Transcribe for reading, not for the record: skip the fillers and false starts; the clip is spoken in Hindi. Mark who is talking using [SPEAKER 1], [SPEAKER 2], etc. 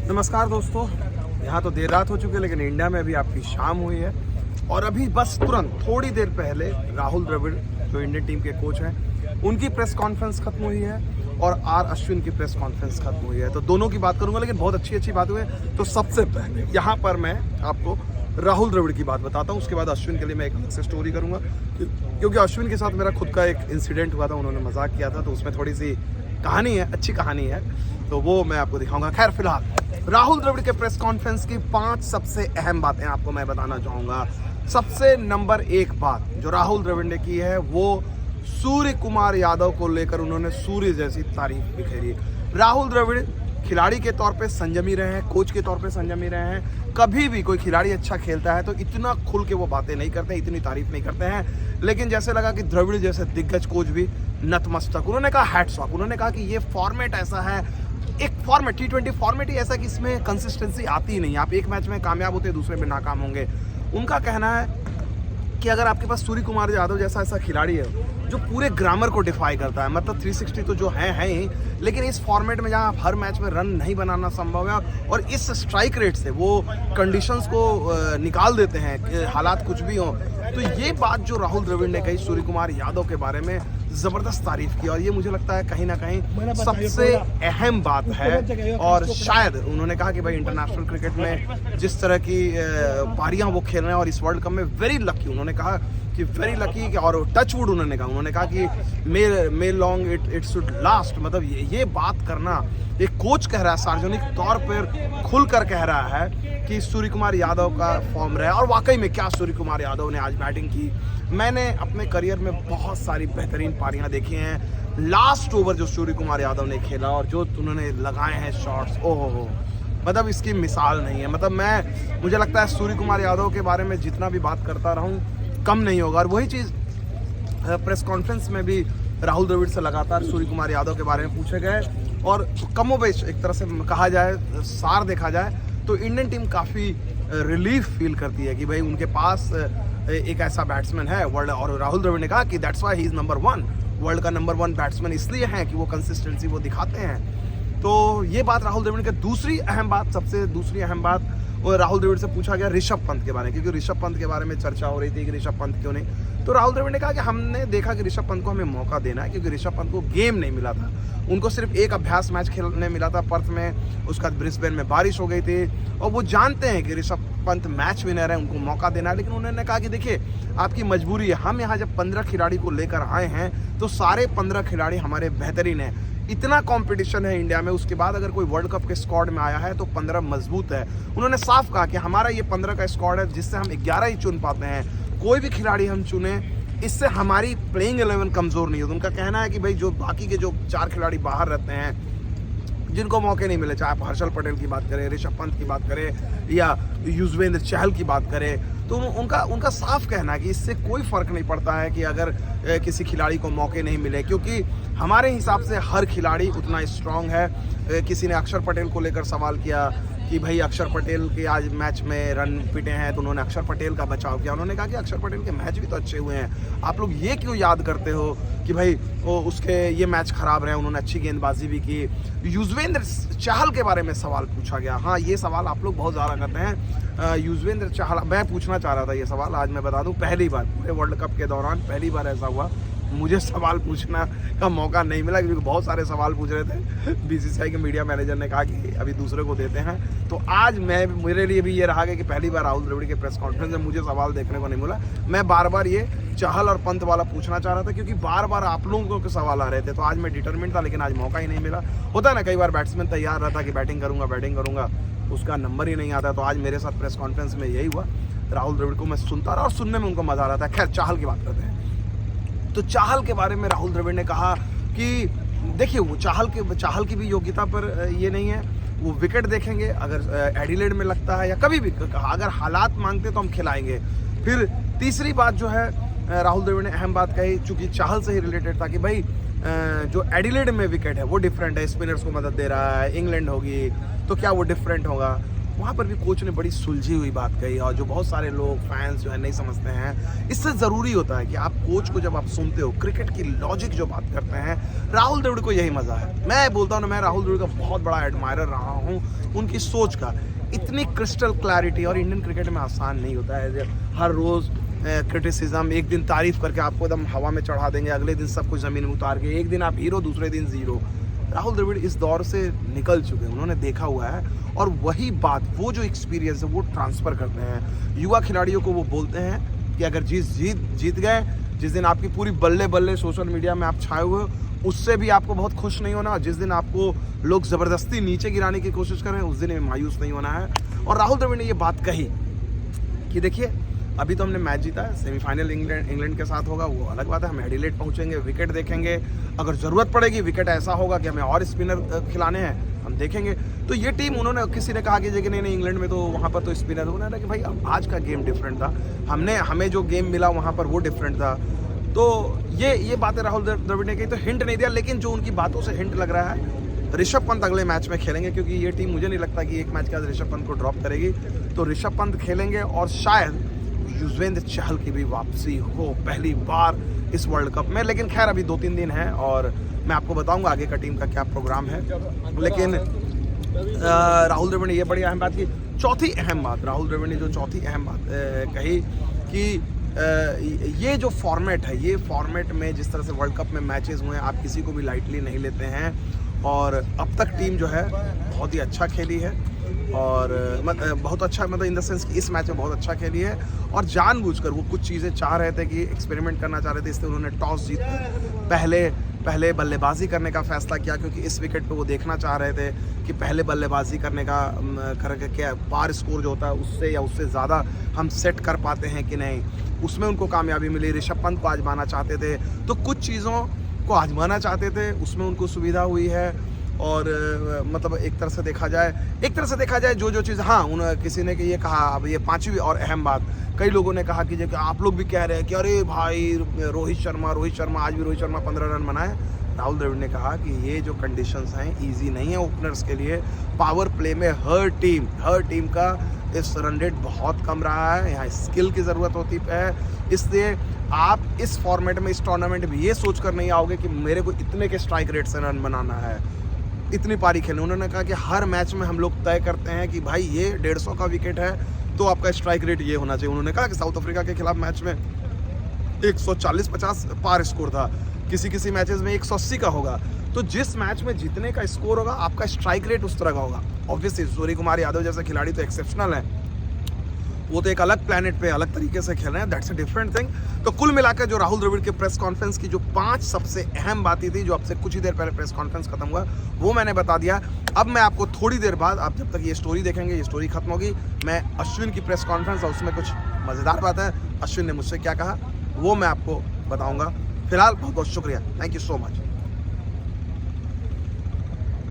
[SPEAKER 1] नमस्कार दोस्तों, यहाँ तो देर रात हो चुकी है लेकिन इंडिया में अभी आपकी शाम हुई है और अभी बस तुरंत थोड़ी देर पहले राहुल द्रविड़ जो इंडियन टीम के कोच हैं उनकी प्रेस कॉन्फ्रेंस खत्म हुई है और आर अश्विन की प्रेस कॉन्फ्रेंस खत्म हुई है। तो दोनों की बात करूंगा लेकिन बहुत अच्छी बात हुई है। तो सबसे पहले यहाँ पर मैं आपको राहुल द्रविड़ की बात बताता हूँ, उसके बाद अश्विन के लिए मैं एक अलग से स्टोरी करूँगा क्योंकि अश्विन के साथ मेरा खुद का एक इंसिडेंट हुआ था, उन्होंने मजाक किया था तो उसमें थोड़ी सी कहानी है, अच्छी कहानी है, तो वो मैं आपको दिखाऊंगा। खैर फिलहाल राहुल द्रविड़ के प्रेस कॉन्फ्रेंस की 5 सबसे अहम बातें आपको मैं बताना चाहूँगा। सबसे नंबर 1 बात जो राहुल द्रविड़ ने की है वो सूर्य कुमार यादव को लेकर उन्होंने सूर्य जैसी तारीफ बिखेरी। राहुल द्रविड़ खिलाड़ी के तौर पे संयमी रहे हैं, कोच के तौर पे संयमी रहे हैं। कभी भी कोई खिलाड़ी अच्छा खेलता है तो इतना खुल के वो बातें नहीं करते हैं, इतनी तारीफ नहीं करते हैं, लेकिन जैसे लगा कि द्रविड़ जैसे दिग्गज कोच भी नतमस्तक। उन्होंने कहा हैट्स ऑफ, उन्होंने कहा कि ये फॉर्मेट ऐसा है, एक फॉर्मेट T20 फॉर्मेट ही ऐसा कि इसमें कंसिस्टेंसी आती ही नहीं, आप एक मैच में कामयाब होते हैं दूसरे में नाकाम होंगे। उनका कहना है कि अगर आपके पास सूर्य कुमार यादव जैसा ऐसा खिलाड़ी है जो पूरे ग्रामर को डिफाई करता है, मतलब 360 तो जो है ही, लेकिन इस फॉर्मेट में जहाँ आप हर मैच में रन नहीं बनाना संभव है और इस स्ट्राइक रेट से वो कंडीशंस को निकाल देते हैं, हालात कुछ भी हो। तो ये बात जो राहुल द्रविड़ ने कही सूर्य कुमार यादव के बारे में, ज़बरदस्त तारीफ की और ये मुझे लगता है कहीं ना कहीं सबसे अहम बात है। और शायद उन्होंने कहा कि भाई इंटरनेशनल क्रिकेट में जिस तरह की पारियां वो खेल रहे हैं और इस वर्ल्ड कप में वेरी लकी, उन्होंने कहा कि वेरी लकी कि और टचवुड उन्होंने कहा कि मे लॉन्ग इट शुड लास्ट। मतलब ये बात करना एक कोच कह रहा है, सार्वजनिक तौर पर खुलकर कह रहा है कि सूर्य कुमार यादव का फॉर्म रहा है। और वाकई में क्या सूर्य कुमार यादव ने आज बैटिंग की। मैंने अपने करियर में बहुत सारी बेहतरीन पारियां देखी हैं। लास्ट ओवर जो सूर्य कुमार यादव ने खेला और जो उन्होंने लगाए हैं शॉट्स, ओहो, मतलब इसकी मिसाल नहीं है। मतलब मुझे लगता है सूर्य कुमार यादव के बारे में जितना भी बात करता रहूं कम नहीं होगा। और वही चीज़ प्रेस कॉन्फ्रेंस में भी राहुल द्रविड़ से लगातार सूर्य कुमार यादव के बारे में पूछे गए और कमोबेश एक तरह से कहा जाए, सार देखा जाए तो इंडियन टीम काफ़ी रिलीफ फील करती है कि भाई उनके पास एक ऐसा बैट्समैन है वर्ल्ड। और राहुल द्रविड़ ने कहा कि that's why he is number 1, world का नंबर 1 बैट्समैन इसलिए है कि वो कंसिस्टेंसी वो दिखाते हैं। तो ये बात राहुल द्रविड़ की। दूसरी अहम बात वो राहुल द्रविड़ से पूछा गया ऋषभ पंत के बारे में, क्योंकि ऋषभ पंत के बारे में चर्चा हो रही थी कि ऋषभ पंत क्यों नहीं। तो राहुल द्रविड़ ने कहा कि हमने देखा कि ऋषभ पंत को हमें मौका देना है क्योंकि ऋषभ पंत को गेम नहीं मिला था, उनको सिर्फ एक अभ्यास मैच खेलने मिला था पर्थ में, उसका ब्रिस्बेन में बारिश हो गई थी और वो जानते हैं कि ऋषभ पंत मैच विनर है, उनको मौका देना है। लेकिन उन्होंने कहा कि देखिए आपकी मजबूरी है, हम यहाँ जब 15 खिलाड़ी को लेकर आए हैं तो सारे 15 खिलाड़ी हमारे बेहतरीन हैं। इतना कंपटीशन है इंडिया में, उसके बाद अगर कोई वर्ल्ड कप के स्क्वाड में आया है तो 15 मजबूत है। उन्होंने साफ कहा कि हमारा ये 15 का स्क्वाड है जिससे हम 11 ही चुन पाते हैं, कोई भी खिलाड़ी हम चुने इससे हमारी प्लेइंग 11 कमज़ोर नहीं होती। उनका कहना है कि भाई जो बाकी के जो 4 खिलाड़ी बाहर रहते हैं जिनको मौके नहीं मिले, चाहे आप हर्षल पटेल की बात करें, ऋषभ पंत की बात करें या युजवेंद्र चहल की बात करें, तो उनका साफ कहना है कि इससे कोई फ़र्क नहीं पड़ता है कि अगर किसी खिलाड़ी को मौके नहीं मिले, क्योंकि हमारे हिसाब से हर खिलाड़ी उतना स्ट्रांग है। किसी ने अक्षर पटेल को लेकर सवाल किया कि भाई अक्षर पटेल के आज मैच में रन पिटे हैं तो उन्होंने अक्षर पटेल का बचाव किया। उन्होंने कहा कि अक्षर पटेल के मैच भी तो अच्छे हुए हैं, आप लोग ये क्यों याद करते हो कि भाई वो उसके ये मैच खराब रहे, उन्होंने अच्छी गेंदबाजी भी की। युजवेंद्र चहल के बारे में सवाल पूछा गया। हाँ, ये सवाल आप लोग बहुत ज़्यादा करते हैं। युजवेंद्र चहल, मैं पूछना चाह रहा था ये सवाल, आज मैं बता दूं पहली बार पूरे वर्ल्ड कप के दौरान पहली बार ऐसा हुआ मुझे सवाल पूछना का मौका नहीं मिला क्योंकि बहुत सारे सवाल पूछ रहे थे। BCCI के मीडिया मैनेजर ने कहा कि अभी दूसरे को देते हैं, तो आज मेरे लिए भी ये रहा कि पहली बार राहुल द्रविड़ के प्रेस कॉन्फ्रेंस में मुझे सवाल देखने को नहीं मिला। मैं बार बार ये चहल और पंत वाला पूछना चाह रहा था क्योंकि बार बार आप लोगों के सवाल आ रहे थे, तो आज मैं डिटरमिनेट था लेकिन आज मौका ही नहीं मिला। होता है ना कई बार बैट्समैन तैयार रहता कि बैटिंग करूँगा, उसका नंबर ही नहीं आता। तो आज मेरे साथ प्रेस कॉन्फ्रेंस में यही हुआ, राहुल द्रविड़ को मैं सुनता रहा और सुनने में उनको मज़ा आ रहा था। खैर चहल की बात करते हैं। तो चहल के बारे में राहुल द्रविड़ ने कहा कि देखिए वो चहल की भी योग्यता पर ये नहीं है, वो विकेट देखेंगे, अगर एडिलेड में लगता है या कभी भी अगर हालात मांगते तो हम खिलाएंगे। फिर तीसरी बात जो है राहुल द्रविड़ ने अहम बात कही, चूँकि चहल से ही रिलेटेड था कि भाई जो एडिलेड में विकेट है वो डिफरेंट है, स्पिनर्स को मदद दे रहा है, इंग्लैंड होगी तो क्या वो डिफरेंट होगा। वहाँ पर भी कोच ने बड़ी सुलझी हुई बात कही, और जो बहुत सारे लोग फैंस जो है नहीं समझते हैं। इससे ज़रूरी होता है कि आप कोच को जब आप सुनते हो, क्रिकेट की लॉजिक जो बात करते हैं, राहुल द्रविड़ को यही मज़ा है। मैं बोलता हूँ ना, मैं राहुल द्रविड़ का बहुत बड़ा एडमायरर रहा हूँ, उनकी सोच का। इतनी क्रिस्टल क्लैरिटी, और इंडियन क्रिकेट में आसान नहीं होता है। हर रोज़ क्रिटिसिज्म, एक दिन तारीफ करके आपको एकदम हवा में चढ़ा देंगे, अगले दिन सब कुछ ज़मीन में उतार के, एक दिन आप हीरो, दूसरे दिन ज़ीरो। राहुल द्रविड़ इस दौर से निकल चुके हैं, उन्होंने देखा हुआ है, और वही बात, वो जो एक्सपीरियंस है वो ट्रांसफ़र करते हैं युवा खिलाड़ियों को। वो बोलते हैं कि अगर जीत गए, जिस दिन आपकी पूरी बल्ले बल्ले सोशल मीडिया में आप छाए हुए हो, उससे भी आपको बहुत खुश नहीं होना। जिस दिन आपको लोग ज़बरदस्ती नीचे गिराने की कोशिश कर रहे हैं, उस दिन मायूस नहीं होना है। और राहुल द्रविड़ ने ये बात कही कि देखिए, अभी तो हमने मैच जीता है, सेमीफाइनल इंग्लैंड के साथ होगा, वो अलग बात है। हम एडिलेड पहुंचेंगे, विकेट देखेंगे, अगर ज़रूरत पड़ेगी विकेट ऐसा होगा कि हमें और स्पिनर खिलाने हैं, हम देखेंगे। तो ये टीम, उन्होंने, किसी ने कहा कि नहीं इंग्लैंड में तो वहाँ पर तो स्पिनर, उन्होंने कहा कि भाई आज का गेम डिफरेंट था, हमें जो गेम मिला वहाँ पर वो डिफरेंट था। तो ये बातें राहुल द्रविड़ ने कही, तो हिंट नहीं दिया, लेकिन जो उनकी बातों से हिंट लग रहा है, ऋषभ पंत अगले मैच में खेलेंगे, क्योंकि ये टीम मुझे नहीं लगता कि एक मैच के बाद ऋषभ पंत को ड्रॉप करेगी। तो ऋषभ पंत खेलेंगे, और शायद युजवेंद्र चहल की भी वापसी हो पहली बार इस वर्ल्ड कप में। लेकिन खैर अभी 2-3 दिन है, और मैं आपको बताऊंगा आगे का टीम का क्या प्रोग्राम है। लेकिन राहुल द्रविड़ ने ये बड़ी अहम बात की। चौथी अहम बात, राहुल द्रविड़ ने जो चौथी अहम बात कही कि ये जो फॉर्मेट है, ये फॉर्मेट में जिस तरह से वर्ल्ड कप में मैचेस हुए हैं, आप किसी को भी लाइटली नहीं लेते हैं। और अब तक टीम जो है बहुत ही अच्छा खेली है, और बहुत अच्छा, मतलब इन द सेंस कि इस मैच में बहुत अच्छा खेली है। और जानबूझकर वो कुछ चीज़ें चाह रहे थे कि एक्सपेरिमेंट करना चाह रहे थे, इसलिए उन्होंने टॉस जीत पहले बल्लेबाजी करने का फैसला किया, क्योंकि इस विकेट पे वो देखना चाह रहे थे कि पहले बल्लेबाजी करने का करके क्या पार स्कोर जो होता है उससे या उससे ज़्यादा हम सेट कर पाते हैं कि नहीं। उसमें उनको कामयाबी मिली। ऋषभ पंत को आजमाना चाहते थे, तो कुछ चीज़ों को आजमाना चाहते थे, उसमें उनको सुविधा हुई है। और मतलब एक तरह से देखा जाए जो चीज़, हाँ, किसी ने ये कहा, अब ये पांचवी और अहम बात, कई लोगों ने कहा कि आप लोग भी कह रहे हैं कि अरे भाई रोहित शर्मा आज भी रोहित शर्मा 15 रन बनाए। राहुल द्रविड़ ने कहा कि ये जो कंडीशंस हैं ईजी नहीं है ओपनर्स के लिए। पावर प्ले में हर टीम का इस रन रेट बहुत कम रहा है, यहाँ स्किल की ज़रूरत होती है। इसलिए आप इस फॉर्मेट में, इस टूर्नामेंट में ये सोच कर नहीं आओगे कि मेरे को इतने के स्ट्राइक रेट से रन बनाना है, इतनी पारी खेलनी। उन्होंने कहा कि हर मैच में हम लोग तय करते हैं कि भाई ये 150 का विकेट है तो आपका स्ट्राइक रेट ये होना चाहिए। उन्होंने कहा कि साउथ अफ्रीका के खिलाफ मैच में 140-50 पार स्कोर था, किसी मैचेस में 180 का होगा। तो जिस मैच में जितने का स्कोर होगा, आपका स्ट्राइक रेट उस तरह का होगा। ऑब्वियसली सूर्य कुमार यादव जैसे खिलाड़ी तो एक्सेप्शनल है, वो तो एक अलग प्लेनेट पे अलग तरीके से खेल रहे हैं, दैट्स अ डिफरेंट थिंग। तो कुल मिलाकर जो राहुल द्रविड़ के प्रेस कॉन्फ्रेंस की जो 5 सबसे अहम बातें थी, जो आपसे कुछ ही देर पहले प्रेस कॉन्फ्रेंस खत्म हुआ, वो मैंने बता दिया। अब मैं आपको थोड़ी देर बाद, आप जब तक ये स्टोरी देखेंगे, ये स्टोरी खत्म होगी, मैं अश्विन की प्रेस कॉन्फ्रेंस और उसमें कुछ मज़ेदार बात है, अश्विन ने मुझसे क्या कहा वो मैं आपको बताऊँगा। फिलहाल बहुत बहुत शुक्रिया, थैंक यू सो मच।